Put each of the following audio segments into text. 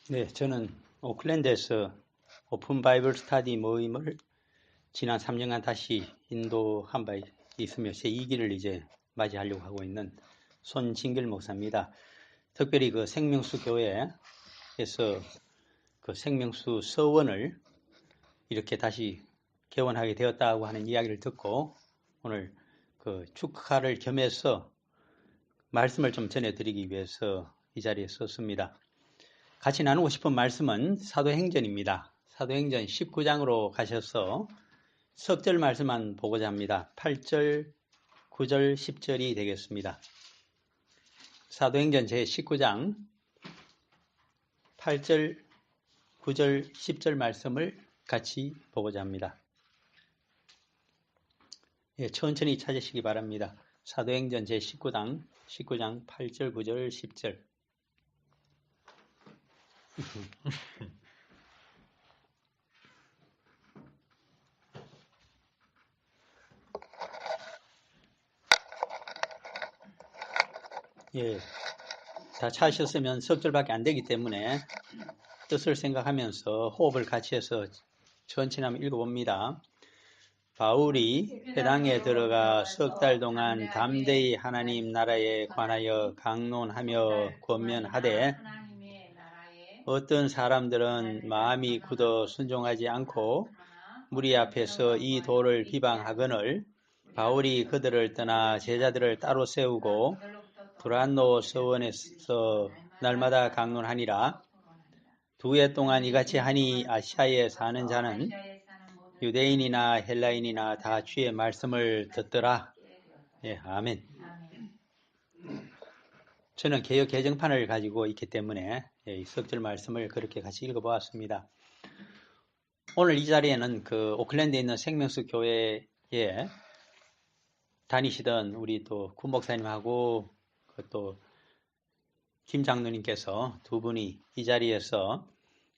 네, 저는 오클랜드에서 오픈 바이블 스터디 모임을 지난 3년간 다시 인도한 바 있으며 제2기를 이제 맞이하려고 하고 있는 손진길 목사입니다. 특별히 그 생명수 교회에서 그 생명수 서원을 이렇게 다시 개원하게 되었다고 하는 이야기를 듣고 오늘 그 축하를 겸해서 말씀을 좀 전해드리기 위해서 이 자리에 섰습니다. 같이 나누고 싶은 말씀은 사도행전입니다. 사도행전 19장으로 가셔서 석절 말씀만 보고자 합니다. 8절, 9절, 10절이 되겠습니다. 사도행전 제19장 8절, 9절, 10절 말씀을 같이 보고자 합니다. 예, 천천히 찾으시기 바랍니다. 사도행전 제19장 8절, 9절, 10절. 예, 다 찾으셨으면 석절밖에 안 되기 때문에 뜻을 생각하면서 호흡을 같이 해서 천천히 한번 읽어봅니다. 바울이 회당에 들어가 석 달 동안 담대히 하나님 나라에 관하여 강론하며 권면하되 어떤 사람들은 마음이 굳어 순종하지 않고 무리 앞에서 이 도를 비방하거늘 바울이 그들을 떠나 제자들을 따로 세우고 두란노 서원에서 날마다 강론하니라. 2해 동안 이같이 하니 아시아에 사는 자는 유대인이나 헬라인이나 다 주의 말씀을 듣더라. 예, 아멘. 저는 개역 개정판을 가지고 있기 때문에 이 석절 말씀을 그렇게 같이 읽어보았습니다. 오늘 이 자리에는 그 오클랜드에 있는 생명수 교회에 다니시던 우리 또 구 목사님하고 또 김 장로님께서 두 분이 이 자리에서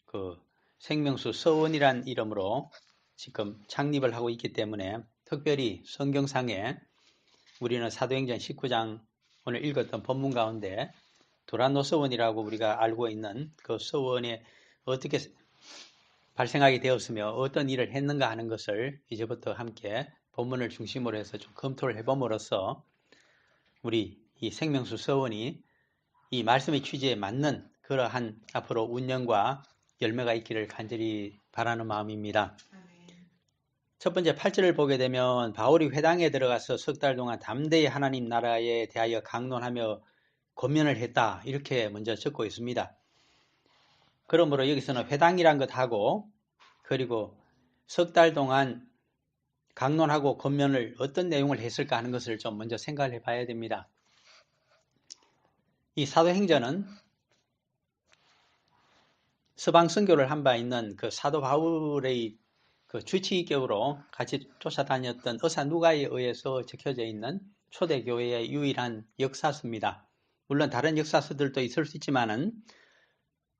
그 생명수 서원이란 이름으로 지금 창립을 하고 있기 때문에 특별히 성경상에 우리는 사도행전 19장 오늘 읽었던 본문 가운데 두란노 서원이라고 우리가 알고 있는 그 서원에 어떻게 발생하게 되었으며 어떤 일을 했는가 하는 것을 이제부터 함께 본문을 중심으로 해서 좀 검토를 해봄으로써 우리 이 생명수 서원이 이 말씀의 취지에 맞는 그러한 앞으로 운영과 열매가 있기를 간절히 바라는 마음입니다. 첫 번째 8절을 보게 되면 바울이 회당에 들어가서 석 달 동안 담대히 하나님 나라에 대하여 강론하며 권면을 했다. 이렇게 먼저 적고 있습니다. 그러므로 여기서는 회당이란 것하고 그리고 석 달 동안 강론하고 권면을 어떤 내용을 했을까 하는 것을 좀 먼저 생각을 해봐야 됩니다. 이 사도행전은 서방 선교를 한 바 있는 그 사도 바울의 그 주치의격으로 같이 쫓아다녔던 의사 누가에 의해서 적혀져 있는 초대교회의 유일한 역사서입니다. 물론 다른 역사서들도 있을 수 있지만은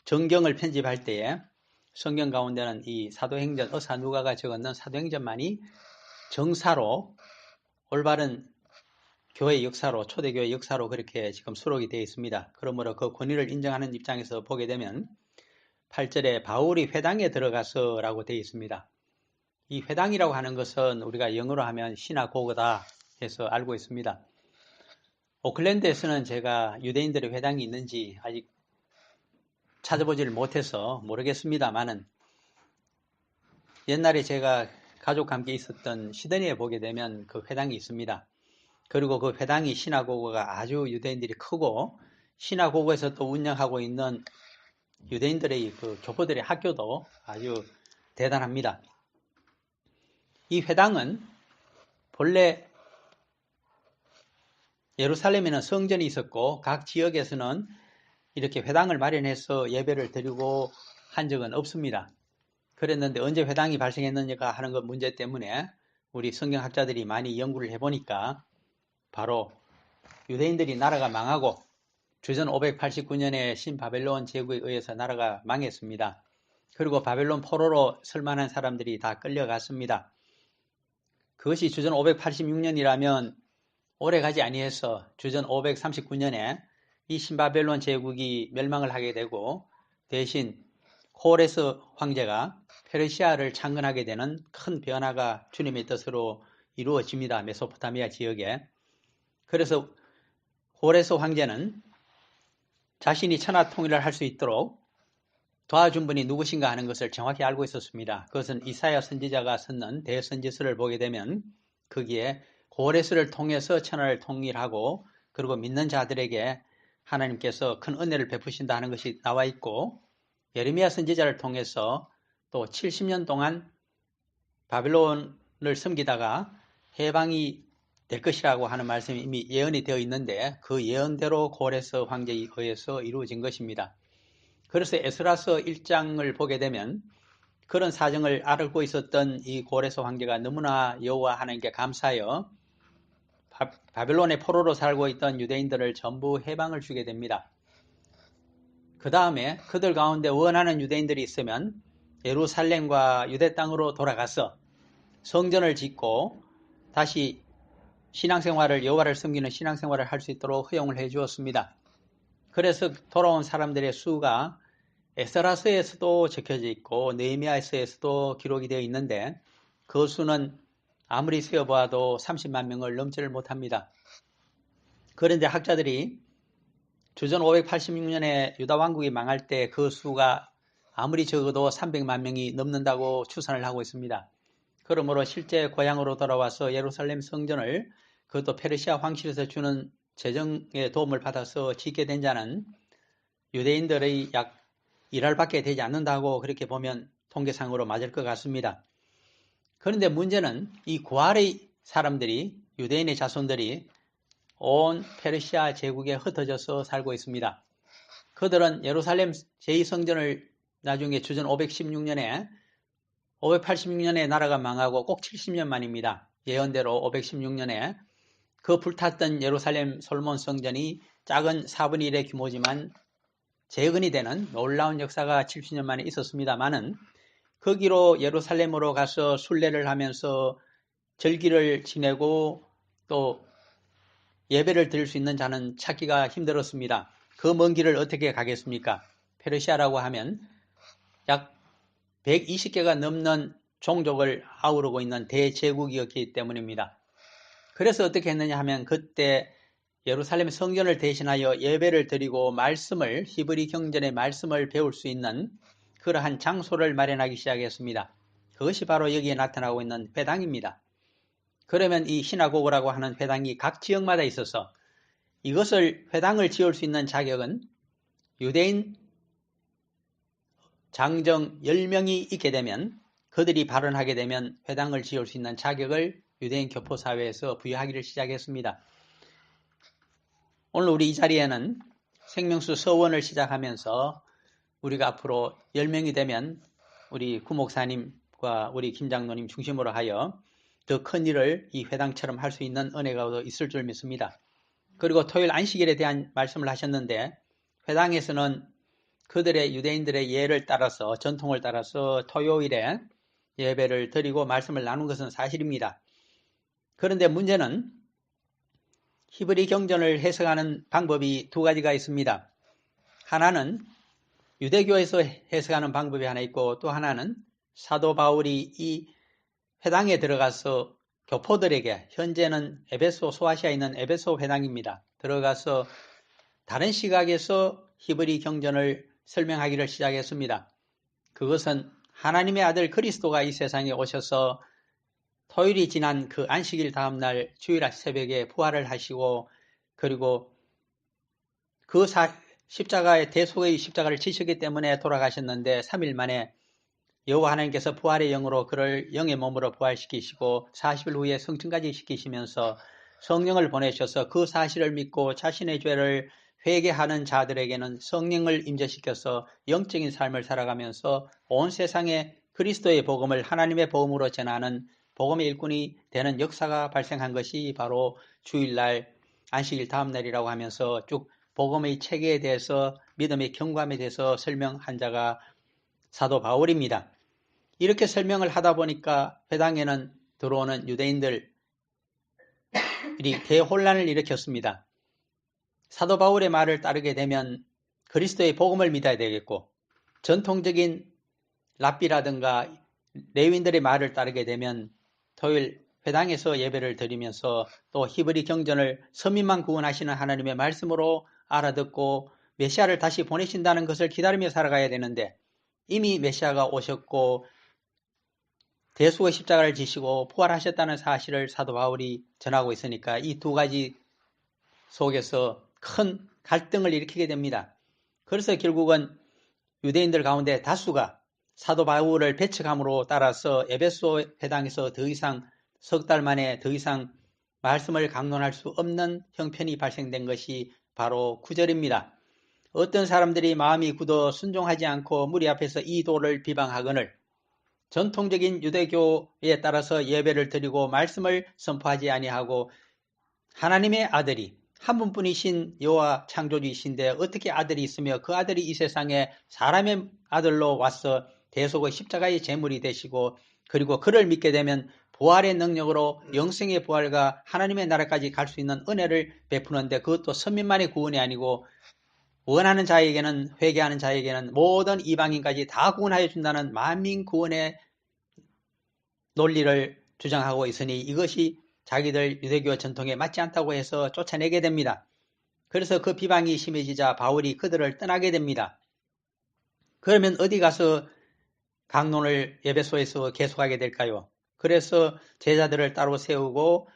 정경을 편집할 때에 성경 가운데는 이 사도행전 의사 누가가 적었는 사도행전만이 정사로 올바른 교회 역사로 초대교회 역사로 그렇게 지금 수록이 되어 있습니다. 그러므로 그 권위를 인정하는 입장에서 보게 되면 8절에 바울이 회당에 들어가서라고 되어 있습니다. 이 회당이라고 하는 것은 우리가 영어로 하면 시나고그다 해서 알고 있습니다. 오클랜드에서는 제가 유대인들의 회당이 있는지 아직 찾아보지를 못해서 모르겠습니다만은 옛날에 제가 가족과 함께 있었던 시드니에 보게 되면 그 회당이 있습니다. 그리고 그 회당이 시나고그가 아주 유대인들이 크고 시나고그에서 또 운영하고 있는 유대인들의 그 교포들의 학교도 아주 대단합니다. 이 회당은 본래 예루살렘에는 성전이 있었고 각 지역에서는 이렇게 회당을 마련해서 예배를 드리고 한 적은 없습니다. 그랬는데 언제 회당이 발생했느냐 하는 것 문제 때문에 우리 성경학자들이 많이 연구를 해보니까 바로 유대인들이 나라가 망하고 주전 589년에 신바벨론 제국에 의해서 나라가 망했습니다. 그리고 바벨론 포로로 쓸만한 사람들이 다 끌려갔습니다. 그것이 주전 586년이라면 오래 가지 아니해서 주전 539년에 이 신바벨론 제국이 멸망을 하게 되고 대신 호레스 황제가 페르시아를 창건하게 되는 큰 변화가 주님의 뜻으로 이루어집니다. 메소포타미아 지역에. 그래서 호레스 황제는 자신이 천하 통일을 할 수 있도록 도와준 분이 누구신가 하는 것을 정확히 알고 있었습니다. 그것은 이사야 선지자가 썼는 대선지서를 보게 되면 거기에 호레스를 통해서 천하를 통일하고 그리고 믿는 자들에게 하나님께서 큰 은혜를 베푸신다 하는 것이 나와 있고, 예레미야 선지자를 통해서 또 70년 동안 바벨론을 섬기다가 해방이 될 것이라고 하는 말씀이 이미 예언이 되어 있는데 그 예언대로 고레스 황제에 의해서 이루어진 것입니다. 그래서 에스라서 1장을 보게 되면 그런 사정을 알고 있었던 이 고레스 황제가 너무나 여호와 하나님께 감사하여 바벨론의 포로로 살고 있던 유대인들을 전부 해방을 주게 됩니다. 그 다음에 그들 가운데 원하는 유대인들이 있으면 예루살렘과 유대 땅으로 돌아가서 성전을 짓고 다시 신앙생활을, 여호와를 섬기는 신앙생활을 할 수 있도록 허용을 해 주었습니다. 그래서 돌아온 사람들의 수가 에스라서에서도 적혀져 있고 느헤미야서에서도 기록이 되어 있는데 그 수는 아무리 세어보아도 30만 명을 넘지를 못합니다. 그런데 학자들이 주전 586년에 유다 왕국이 망할 때 그 수가 아무리 적어도 300만 명이 넘는다고 추산을 하고 있습니다. 그러므로 실제 고향으로 돌아와서 예루살렘 성전을 그것도 페르시아 황실에서 주는 재정의 도움을 받아서 짓게 된 자는 유대인들의 약 1할밖에 되지 않는다고 그렇게 보면 통계상으로 맞을 것 같습니다. 그런데 문제는 이 고아의 사람들이, 유대인의 자손들이 온 페르시아 제국에 흩어져서 살고 있습니다. 그들은 예루살렘 제2성전을 나중에 주전 586년에 나라가 망하고 꼭 70년 만입니다. 예언대로 516년에 그 불탔던 예루살렘 솔몬 성전이 작은 4분의 1의 규모지만 재건이 되는 놀라운 역사가 70년 만에 있었습니다만은 거기로 예루살렘으로 가서 순례를 하면서 절기를 지내고 또 예배를 드릴 수 있는 자는 찾기가 힘들었습니다. 그 먼 길을 어떻게 가겠습니까? 페르시아라고 하면 약 120개가 넘는 종족을 아우르고 있는 대제국이었기 때문입니다. 그래서 어떻게 했느냐 하면 그때 예루살렘 성전을 대신하여 예배를 드리고 말씀을, 히브리 경전의 말씀을 배울 수 있는 그러한 장소를 마련하기 시작했습니다. 그것이 바로 여기에 나타나고 있는 회당입니다. 그러면 이 시나고그라고 하는 회당이 각 지역마다 있어서 이것을 회당을 지을 수 있는 자격은 유대인 장정 10명이 있게 되면, 그들이 발언하게 되면 회당을 지을 수 있는 자격을 유대인 교포사회에서 부여하기를 시작했습니다. 오늘 우리 이 자리에는 생명수 서원을 시작하면서 우리가 앞으로 10명이 되면 우리 구목사님과 우리 김장로님 중심으로 하여 더 큰 일을 이 회당처럼 할 수 있는 은혜가 있을 줄 믿습니다. 그리고 토요일 안식일에 대한 말씀을 하셨는데 회당에서는 그들의 유대인들의 예를 따라서, 전통을 따라서 토요일에 예배를 드리고 말씀을 나눈 것은 사실입니다. 그런데 문제는 히브리 경전을 해석하는 방법이 두 가지가 있습니다. 하나는 유대교에서 해석하는 방법이 하나 있고 또 하나는 사도 바울이 이 회당에 들어가서 교포들에게, 현재는 에베소, 소아시아에 있는 에베소 회당입니다. 들어가서 다른 시각에서 히브리 경전을 설명하기를 시작했습니다. 그것은 하나님의 아들 그리스도가 이 세상에 오셔서 토요일이 지난 그 안식일 다음날 주일 새벽에 부활을 하시고 그리고 그 십자가의 대속의 십자가를 지셨기 때문에 돌아가셨는데 3일 만에 여호와 하나님께서 부활의 영으로 그를 영의 몸으로 부활시키시고 40일 후에 성층까지 시키시면서 성령을 보내셔서 그 사실을 믿고 자신의 죄를 회개하는 자들에게는 성령을 임재시켜서 영적인 삶을 살아가면서 온 세상에 그리스도의 복음을 하나님의 복음으로 전하는 복음의 일꾼이 되는 역사가 발생한 것이 바로 주일날 안식일 다음날이라고 하면서 쭉 복음의 체계에 대해서, 믿음의 경감에 대해서 설명한 자가 사도 바울입니다. 이렇게 설명을 하다 보니까 회당에는 들어오는 유대인들이 대혼란을 일으켰습니다. 사도 바울의 말을 따르게 되면 그리스도의 복음을 믿어야 되겠고 전통적인 랍비라든가 레위인들의 말을 따르게 되면 토요일 회당에서 예배를 드리면서 또 히브리 경전을 서민만 구원하시는 하나님의 말씀으로 알아듣고 메시아를 다시 보내신다는 것을 기다리며 살아가야 되는데 이미 메시아가 오셨고 대수의 십자가를 지시고 부활하셨다는 사실을 사도 바울이 전하고 있으니까 이 두 가지 속에서 큰 갈등을 일으키게 됩니다. 그래서 결국은 유대인들 가운데 다수가 사도 바울을 배척함으로 따라서 에베소 회당에서 더 이상 석 달 만에 더 이상 말씀을 강론할 수 없는 형편이 발생된 것이 바로 9절입니다. 어떤 사람들이 마음이 굳어 순종하지 않고 무리 앞에서 이 도를 비방하거늘 전통적인 유대교에 따라서 예배를 드리고 말씀을 선포하지 아니하고 하나님의 아들이 한 분뿐이신 여호와 창조주이신데 어떻게 아들이 있으며 그 아들이 이 세상에 사람의 아들로 와서 대속의 십자가의 제물이 되시고 그리고 그를 믿게 되면 부활의 능력으로 영생의 부활과 하나님의 나라까지 갈 수 있는 은혜를 베푸는데 그것도 선민만의 구원이 아니고 원하는 자에게는 회개하는 자에게는 모든 이방인까지 다 구원하여 준다는 만민 구원의 논리를 주장하고 있으니 이것이 자기들 유대교 전통에 맞지 않다고 해서 쫓아내게 됩니다. 그래서 그 비방이 심해지자 바울이 그들을 떠나게 됩니다. 그러면 어디 가서 강론을 에베소에서 계속하게 될까요? 그래서 제자들을 따로 세우고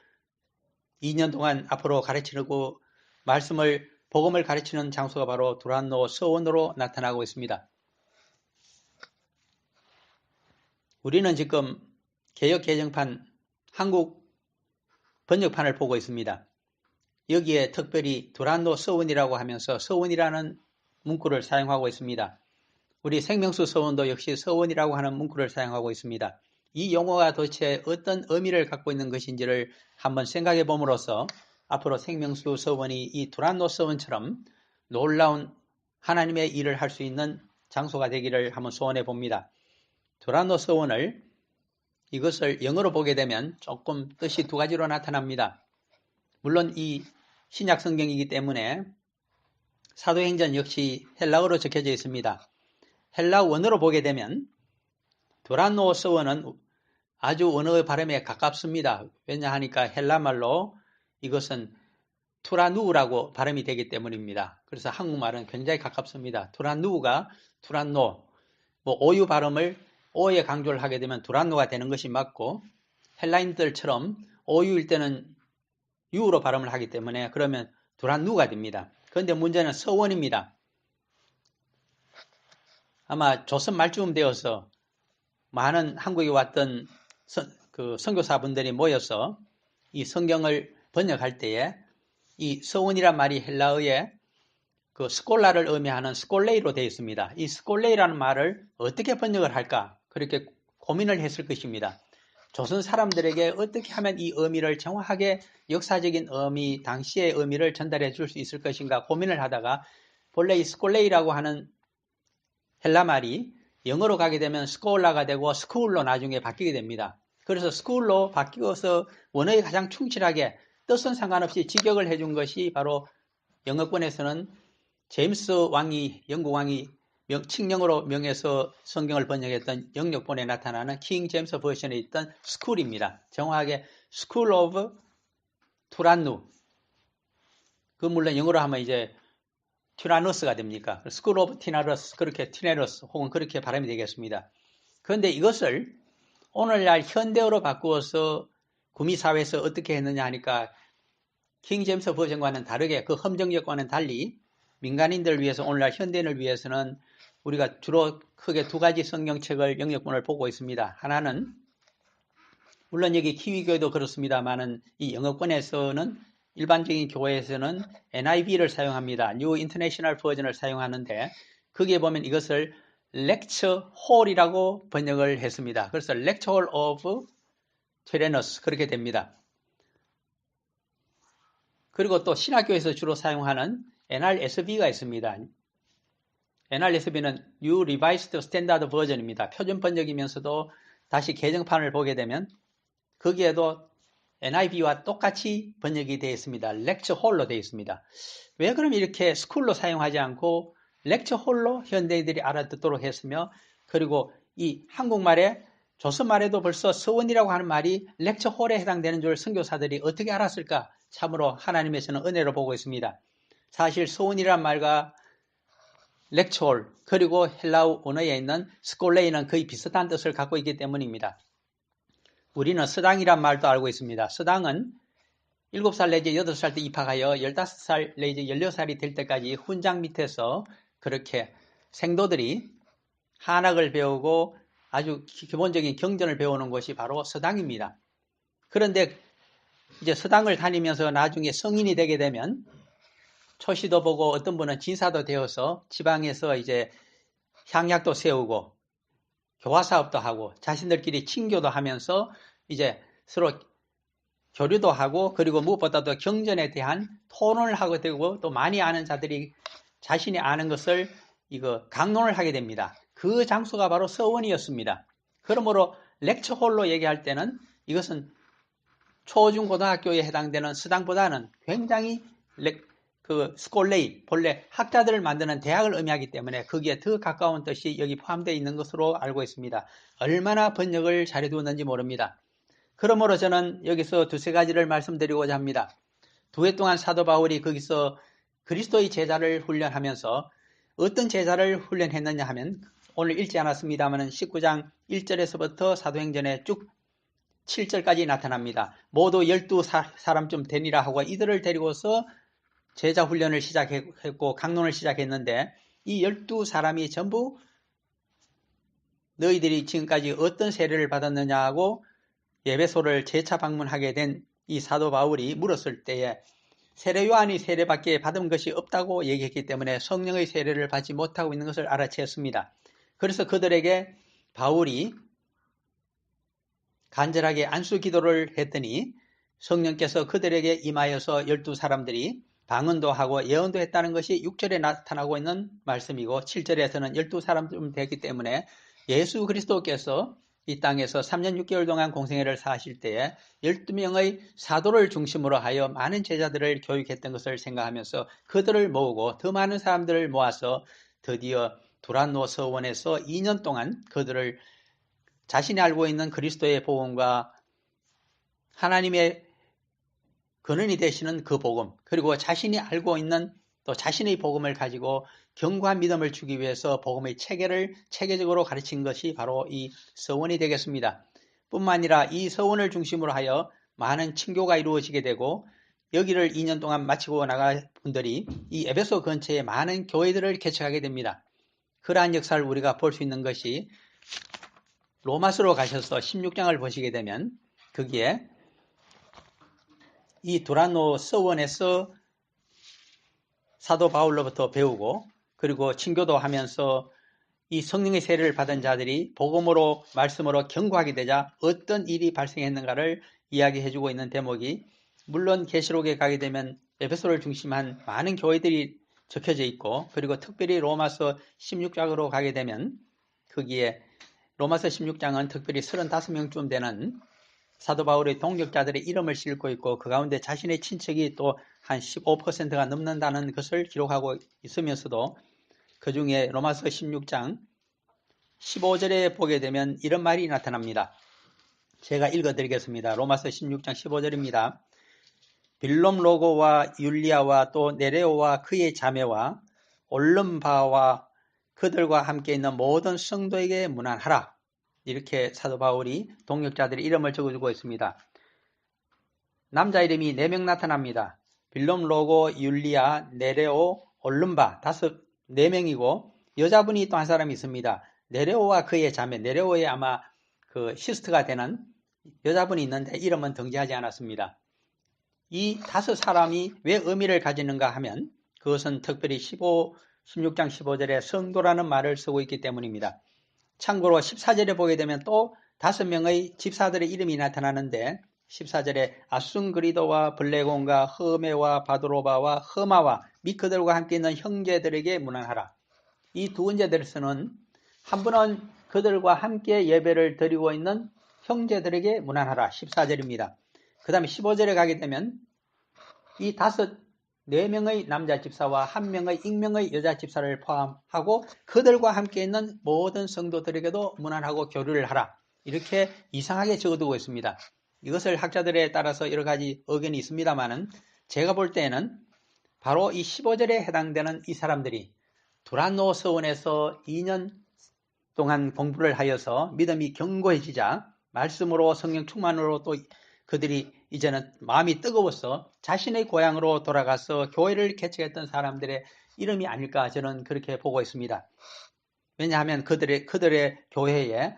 2년 동안 앞으로 가르치고 복음을 가르치는 장소가 바로 두란노 서원으로 나타나고 있습니다. 우리는 지금 개역 개정판 한국 번역판을 보고 있습니다. 여기에 특별히 두란노 서원이라고 하면서 서원이라는 문구를 사용하고 있습니다. 우리 생명수 서원도 역시 서원이라고 하는 문구를 사용하고 있습니다. 이 용어가 도대체 어떤 의미를 갖고 있는 것인지를 한번 생각해 봄으로써 앞으로 생명수 서원이 이 두란노 서원처럼 놀라운 하나님의 일을 할 수 있는 장소가 되기를 한번 소원해 봅니다. 두란노 서원을 이것을 영어로 보게 되면 조금 뜻이 두 가지로 나타납니다. 물론 이 신약 성경이기 때문에 사도행전 역시 헬라어로 적혀져 있습니다. 헬라 원어로 보게 되면 두란노 서원은 아주 언어의 발음에 가깝습니다. 왜냐하니까 헬라말로 이것은 투라누라고 발음이 되기 때문입니다. 그래서 한국말은 굉장히 가깝습니다. 투라누가 투란노, 오유 발음을 오에 강조를 하게 되면 두란노가 되는 것이 맞고 헬라인들처럼 오유일 때는 유로 발음을 하기 때문에 그러면 두란누가 됩니다. 그런데 문제는 서원입니다. 아마 조선 말쯤 되어서 많은 한국에 왔던 선교사분들이 모여서 이 성경을 번역할 때에 이 서원이란 말이 헬라어에 그 스콜라를 의미하는 스콜레이로 되어 있습니다. 이 스콜레이라는 말을 어떻게 번역을 할까? 그렇게 고민을 했을 것입니다. 조선 사람들에게 어떻게 하면 이 의미를 정확하게 역사적인 의미, 당시의 의미를 전달해 줄 수 있을 것인가 고민을 하다가 본래 이 스콜레이라고 하는 헬라 말이 영어로 가게 되면 스콜라가 되고 스쿨로 나중에 바뀌게 됩니다. 그래서 스쿨로 바뀌어서 원어에 가장 충실하게 뜻은 상관없이 직역을 해준 것이 바로 영어권에서는 제임스 왕이 영국 왕이 칙령으로 명해서 성경을 번역했던 영역본에 나타나는 킹 제임스 버전에 있던 스쿨입니다. 정확하게 스쿨 오브 투란누. 그 물론 영어로 하면 이제 티라노스가 됩니까? 스쿨 오브 티나러스, 그렇게 티네러스 혹은 그렇게 발음이 되겠습니다. 그런데 이것을 오늘날 현대어로 바꾸어서 구미사회에서 어떻게 했느냐 하니까 킹 제임스 버전과는 다르게 그 험정역과는 달리 민간인들을 위해서 오늘날 현대인을 위해서는 우리가 주로 크게 두 가지 성경책을 영역본을 보고 있습니다. 하나는 물론 여기 키위교회도 그렇습니다만은 이 영어권에서는 일반적인 교회에서는 NIV를 사용합니다. New International Version을 사용하는데 거기에 보면 이것을 Lecture Hall이라고 번역을 했습니다. 그래서 Lecture of Tyrannus 그렇게 됩니다. 그리고 또 신학교에서 주로 사용하는 NRSV가 있습니다. NRSV는 New Revised Standard Version입니다. 표준 번역이면서도 다시 개정판을 보게 되면 거기에도 NIV와 똑같이 번역이 되어 있습니다. 렉처 홀로 되어 있습니다. 왜 그럼 이렇게 스쿨로 사용하지 않고 렉처홀로 현대인들이 알아듣도록 했으며, 그리고 이 한국말에 조선말에도 벌써 서원이라고 하는 말이 렉처홀에 해당되는 줄 선교사들이 어떻게 알았을까? 참으로 하나님에서는 은혜로 보고 있습니다. 사실 서원이란 말과 렉처홀, 그리고 헬라어 언어에 있는 스콜레이는 거의 비슷한 뜻을 갖고 있기 때문입니다. 우리는 서당이란 말도 알고 있습니다. 서당은 7살 내지 8살 때 입학하여 15살 내지 16살이 될 때까지 훈장 밑에서 그렇게 생도들이 한학을 배우고 아주 기본적인 경전을 배우는 것이 바로 서당입니다. 그런데 이제 서당을 다니면서 나중에 성인이 되게 되면 초시도 보고 어떤 분은 진사도 되어서 지방에서 이제 향약도 세우고 교화사업도 하고 자신들끼리 친교도 하면서 이제 서로 교류도 하고, 그리고 무엇보다도 경전에 대한 토론을 하게 되고, 또 많이 아는 자들이 자신이 아는 것을 강론을 하게 됩니다. 그 장소가 바로 서원이었습니다. 그러므로 렉처홀로 얘기할 때는 이것은 초중고등학교에 해당되는 서당보다는 굉장히 스콜레이, 본래 학자들을 만드는 대학을 의미하기 때문에 거기에 더 가까운 뜻이 여기 포함되어 있는 것으로 알고 있습니다. 얼마나 번역을 잘해두었는지 모릅니다. 그러므로 저는 여기서 두세 가지를 말씀드리고자 합니다. 2해 동안 사도 바울이 거기서 그리스도의 제자를 훈련하면서 어떤 제자를 훈련했느냐 하면, 오늘 읽지 않았습니다만 19장 1절에서부터 사도행전에 쭉 7절까지 나타납니다. 모두 12사람쯤 되니라 하고 이들을 데리고서 제자 훈련을 시작했고 강론을 시작했는데, 이 12사람이 전부 너희들이 지금까지 어떤 세례를 받았느냐 하고 에베소를 재차 방문하게 된 이 사도 바울이 물었을 때에 세례 요한이 세례밖에 받은 것이 없다고 얘기했기 때문에 성령의 세례를 받지 못하고 있는 것을 알아챘습니다. 그래서 그들에게 바울이 간절하게 안수 기도를 했더니 성령께서 그들에게 임하여서 12사람들이 방언도 하고 예언도 했다는 것이 6절에 나타나고 있는 말씀이고, 7절에서는 12사람쯤 되기 때문에 예수 그리스도께서 이 땅에서 3년 6개월 동안 공생애를 사실 때에 12명의 사도를 중심으로 하여 많은 제자들을 교육했던 것을 생각하면서 그들을 모으고 더 많은 사람들을 모아서 드디어 두란노 서원에서 2년 동안 그들을 자신이 알고 있는 그리스도의 복음과 하나님의 근원이 되시는 그 복음, 그리고 자신이 알고 있는 또 자신의 복음을 가지고 견고한 믿음을 주기 위해서 복음의 체계를 체계적으로 가르친 것이 바로 이 서원이 되겠습니다. 뿐만 아니라 이 서원을 중심으로 하여 많은 친교가 이루어지게 되고, 여기를 2년 동안 마치고 나갈 분들이 이 에베소 근처에 많은 교회들을 개척하게 됩니다. 그러한 역사를 우리가 볼 수 있는 것이 로마서로 가셔서 16장을 보시게 되면 거기에 이 두란노 서원에서 사도 바울로부터 배우고, 그리고 친교도 하면서 이 성령의 세례를 받은 자들이 복음으로 말씀으로 견고하게 되자 어떤 일이 발생했는가를 이야기해주고 있는 대목이, 물론 계시록에 가게 되면 에베소를 중심한 많은 교회들이 적혀져 있고, 그리고 특별히 로마서 16장으로 가게 되면 거기에 로마서 16장은 특별히 35명쯤 되는 사도 바울의 동역자들의 이름을 싣고 있고, 그 가운데 자신의 친척이 또 한 15%가 넘는다는 것을 기록하고 있으면서도 그 중에 로마서 16장 15절에 보게 되면 이런 말이 나타납니다. 제가 읽어드리겠습니다. 로마서 16장 15절입니다. 빌롬로고와 율리아와 또 네레오와 그의 자매와 올름바와 그들과 함께 있는 모든 성도에게 문안하라. 이렇게 사도 바울이 동역자들의 이름을 적어주고 있습니다. 남자 이름이 4명 나타납니다. 빌롬로고, 율리아, 네레오, 올름바 4명이고 여자분이 또 한 사람이 있습니다. 네레오와 그의 자매, 네레오의 아마 그 시스터가 되는 여자분이 있는데 이름은 등재하지 않았습니다. 이 5사람이 왜 의미를 가지는가 하면 그것은 특별히 16장 15절에 성도라는 말을 쓰고 있기 때문입니다. 참고로 14절에 보게 되면 또 5명의 집사들의 이름이 나타나는데 14절에 아순그리도와 블레곤과 허메와 바드로바와 허마와 및 그들과 함께 있는 형제들에게 문안하라. 이 두 번째들에서는 한 분은 그들과 함께 예배를 드리고 있는 형제들에게 문안하라. 14절입니다. 그 다음에 15절에 가게 되면 이 5 4명의 남자 집사와 1명의 익명의 여자 집사를 포함하고 그들과 함께 있는 모든 성도들에게도 문안하고 교류를 하라. 이렇게 이상하게 적어두고 있습니다. 이것을 학자들에 따라서 여러 가지 의견이 있습니다만은 제가 볼 때에는 바로 이 15절에 해당되는 이 사람들이 두란노 서원에서 2년 동안 공부를 하여서 믿음이 견고해지자 말씀으로 성령 충만으로 또 그들이 이제는 마음이 뜨거워서 자신의 고향으로 돌아가서 교회를 개척했던 사람들의 이름이 아닐까 저는 그렇게 보고 있습니다. 왜냐하면 그들의 교회에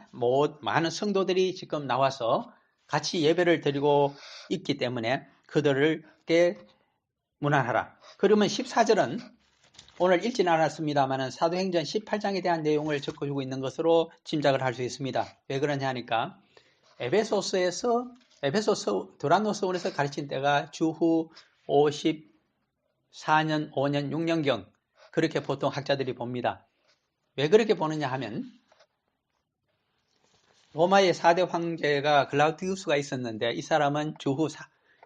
많은 성도들이 지금 나와서 같이 예배를 드리고 있기 때문에 그들에게 문안하라. 그러면 14절은 오늘 읽지는 않았습니다만 사도행전 18장에 대한 내용을 적어주고 있는 것으로 짐작을 할 수 있습니다. 왜 그러냐 하니까 두란노 서원에서 가르친 때가 주후 54년, 5년, 6년경 그렇게 보통 학자들이 봅니다. 왜 그렇게 보느냐 하면 로마의 4대 황제가 글라우디우스가 있었는데 이 사람은 주후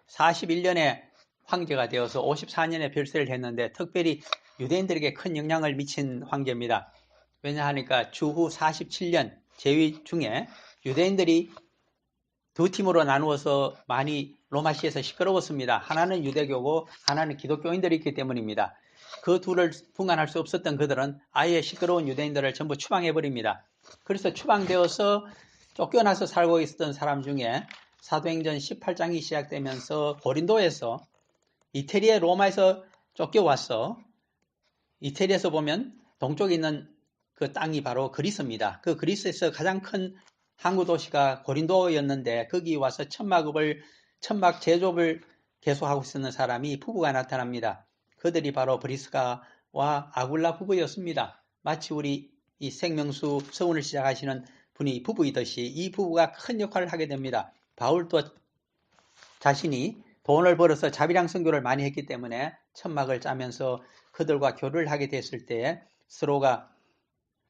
41년에 황제가 되어서 54년에 별세를 했는데 특별히 유대인들에게 큰 영향을 미친 황제입니다. 왜냐하니까 주후 47년 재위 중에 유대인들이 두 팀으로 나누어서 많이 로마시에서 시끄러웠습니다. 하나는 유대교고 하나는 기독교인들이 있기 때문입니다. 그 둘을 분간할 수 없었던 그들은 아예 시끄러운 유대인들을 전부 추방해버립니다. 그래서 추방되어서 쫓겨나서 살고 있었던 사람 중에 사도행전 18장이 시작되면서 고린도에서 이태리의 로마에서 쫓겨와서 이태리에서 보면 동쪽에 있는 그 땅이 바로 그리스입니다. 그 그리스에서 가장 큰 항구 도시가 고린도였는데 거기 와서 천막 제조업을 계속하고 있었는 사람이 부부가 나타납니다. 그들이 바로 브리스가와 아굴라 부부였습니다. 마치 우리 이 생명수 서원을 시작하시는 분이 부부이듯이 이 부부가 큰 역할을 하게 됩니다. 바울도 자신이 돈을 벌어서 자비랑 선교를 많이 했기 때문에 천막을 짜면서 그들과 교류를 하게 됐을 때 서로가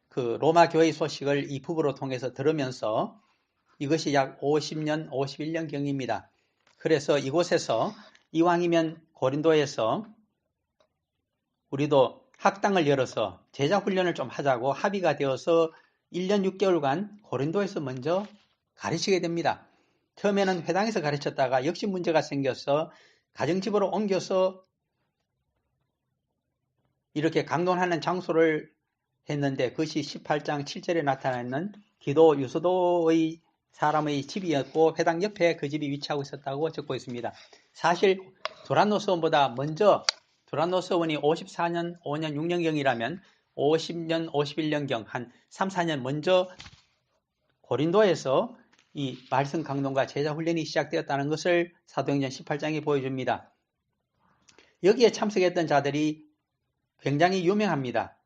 그 로마 교회의 소식을 이 부부로 통해서 들으면서 이것이 약 50년, 51년 경입니다. 그래서 이곳에서 이왕이면 고린도에서 우리도 학당을 열어서 제자 훈련을 좀 하자고 합의가 되어서 1년 6개월간 고린도에서 먼저 가르치게 됩니다. 처음에는 회당에서 가르쳤다가 역시 문제가 생겨서 가정집으로 옮겨서 이렇게 강론하는 장소를 했는데 그것이 18장 7절에 나타나 있는 기도 유서도의 사람의 집이었고 회당 옆에 그 집이 위치하고 있었다고 적고 있습니다. 사실 두란노 서원보다 먼저 두란노 서원이 54년, 5년, 6년경이라면 50년, 51년경 한 3, 4년 먼저 고린도에서 이 말씀 강론과 제자 훈련이 시작되었다는 것을 사도행전 18장이 보여줍니다. 여기에 참석했던 자들이 굉장히 유명합니다.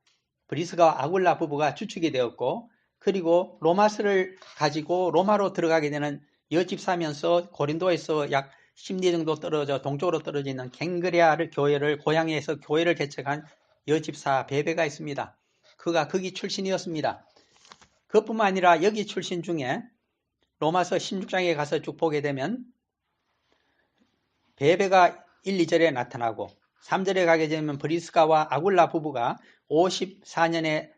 브리스가와 아굴라 부부가 주축이 되었고 그리고 로마서를 가지고 로마로 들어가게 되는 여집사면서 고린도에서 약 10리 정도 떨어져 동쪽으로 떨어져 있는 갱그레아를 고향에서 교회를 개척한 여집사 베베가 있습니다. 그가 거기 출신이었습니다. 그뿐만 아니라 여기 출신 중에 로마서 16장에 가서 쭉 보게 되면 베베가 1, 2절에 나타나고 3절에 가게 되면 브리스가와 아굴라 부부가 54년에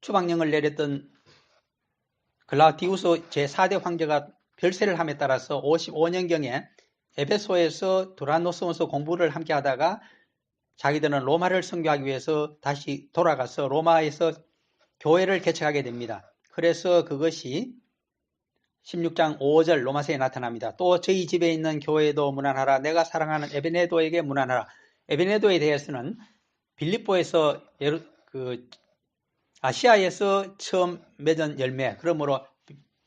추방령을 내렸던 글라우디우스 제4대 황제가 별세를 함에 따라서 55년경에 에베소에서 두란노스원서 공부를 함께 하다가 자기들은 로마를 선교하기 위해서 다시 돌아가서 로마에서 교회를 개척하게 됩니다. 그래서 그것이 16장 5절 로마서에 나타납니다. 또 저희 집에 있는 교회도 문안하라. 내가 사랑하는 에베네도에게 문안하라. 에베네도에 대해서는 빌립보에서 아시아에서 처음 맺은 열매. 그러므로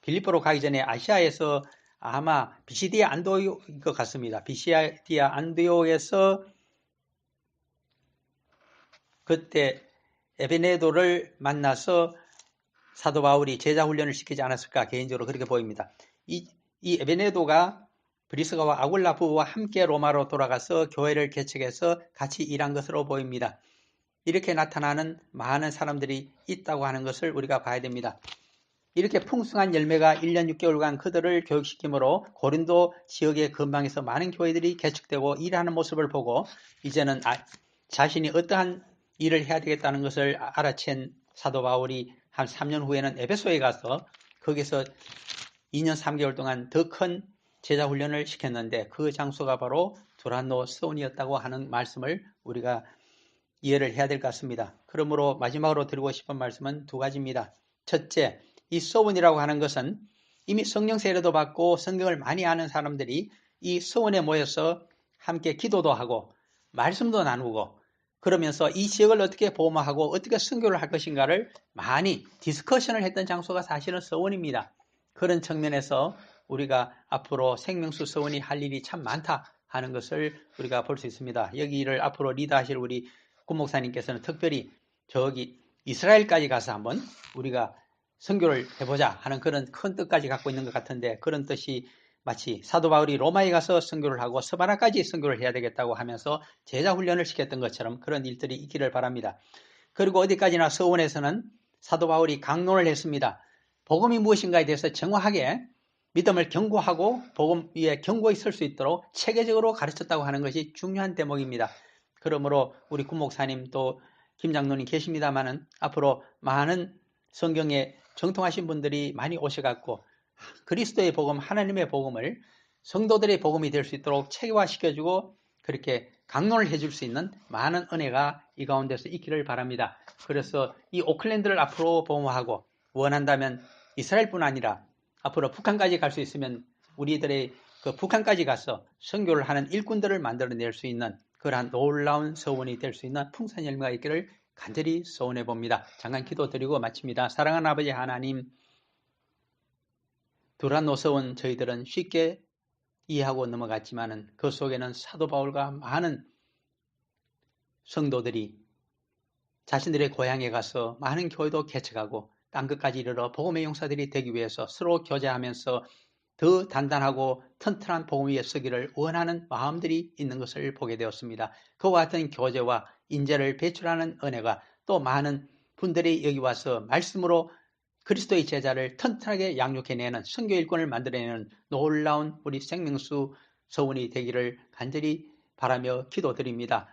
빌립보로 가기 전에 아시아에서 아마 비시디아 안디옥일 것 같습니다. 비시디아 안디옥에서 그때 에베네도를 만나서 사도 바울이 제자 훈련을 시키지 않았을까 개인적으로 그렇게 보입니다. 이 에베네도가 브리스가와 아굴라 부부와 함께 로마로 돌아가서 교회를 개척해서 같이 일한 것으로 보입니다. 이렇게 나타나는 많은 사람들이 있다고 하는 것을 우리가 봐야 됩니다. 이렇게 풍성한 열매가 1년 6개월간 그들을 교육시키므로 고린도 지역의 근방에서 많은 교회들이 개척되고 일하는 모습을 보고 이제는 자신이 어떠한 일을 해야 되겠다는 것을 알아챈 사도 바울이 한 3년 후에는 에베소에 가서 거기서 2년 3개월 동안 더 큰 제자 훈련을 시켰는데 그 장소가 바로 두란노 스온이었다고 하는 말씀을 우리가 이해를 해야 될 것 같습니다. 그러므로 마지막으로 드리고 싶은 말씀은 두 가지입니다. 첫째, 이 서원이라고 하는 것은 이미 성령 세례도 받고 성경을 많이 아는 사람들이 이 서원에 모여서 함께 기도도 하고 말씀도 나누고 그러면서 이 지역을 어떻게 보호하고 어떻게 선교를 할 것인가를 많이 디스커션을 했던 장소가 사실은 서원입니다. 그런 측면에서 우리가 앞으로 생명수 서원이 할 일이 참 많다 하는 것을 우리가 볼 수 있습니다. 여기를 앞으로 리드하실 우리 구 목사님께서는 특별히 저기 이스라엘까지 가서 한번 우리가 선교를 해보자 하는 그런 큰 뜻까지 갖고 있는 것 같은데 그런 뜻이 마치 사도 바울이 로마에 가서 선교를 하고 스바나까지 선교를 해야 되겠다고 하면서 제자 훈련을 시켰던 것처럼 그런 일들이 있기를 바랍니다. 그리고 어디까지나 서원에서는 사도 바울이 강론을 했습니다. 복음이 무엇인가에 대해서 정확하게 믿음을 경고하고 복음 위에 경고에 설 수 있도록 체계적으로 가르쳤다고 하는 것이 중요한 대목입니다. 그러므로 우리 구 목사님 또 김 장로님 계십니다마는 앞으로 많은 성경에 정통하신 분들이 많이 오셔갖고 그리스도의 복음, 하나님의 복음을 성도들의 복음이 될 수 있도록 체계화시켜주고 그렇게 강론을 해줄 수 있는 많은 은혜가 이 가운데서 있기를 바랍니다. 그래서 이 오클랜드를 앞으로 보호하고 원한다면 이스라엘뿐 아니라 앞으로 북한까지 갈 수 있으면 우리들의 그 북한까지 가서 선교를 하는 일꾼들을 만들어낼 수 있는 그러한 놀라운 서원이 될 수 있는 풍성한 열매가 있기를 간절히 소원해 봅니다. 잠깐 기도드리고 마칩니다. 사랑하는 아버지 하나님, 두란노 서원 저희들은 쉽게 이해하고 넘어갔지만은 그 속에는 사도 바울과 많은 성도들이 자신들의 고향에 가서 많은 교회도 개척하고 땅끝까지 이르러 복음의 용사들이 되기 위해서 서로 교제하면서 더 단단하고 튼튼한 복음 위에 서기를 원하는 마음들이 있는 것을 보게 되었습니다. 그와 같은 교제와 인재를 배출하는 은혜가 또 많은 분들이 여기 와서 말씀으로 그리스도의 제자를 튼튼하게 양육해내는 선교 일꾼을 만들어내는 놀라운 우리 생명수 서원이 되기를 간절히 바라며 기도드립니다.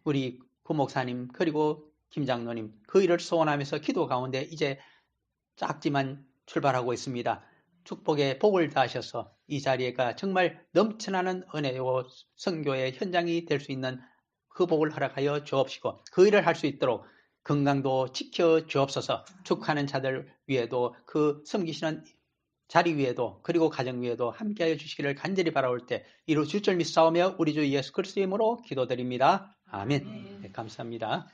우리 구 목사님 그리고 김 장로님 그 일을 소원하면서 기도 가운데 이제 작지만 출발하고 있습니다. 축복의 복을 다하셔서 이 자리가 정말 넘쳐나는 은혜요 선교의 현장이 될 수 있는 그 복을 허락하여 주옵시고 그 일을 할 수 있도록 건강도 지켜 주옵소서. 축하하는 자들 위에도 그 섬기시는 자리 위에도 그리고 가정 위에도 함께하여 주시기를 간절히 바라올 때 이루 주절 믿사오며 우리 주 예수 그리스도의 이름으로 기도드립니다. 아멘. 네, 감사합니다.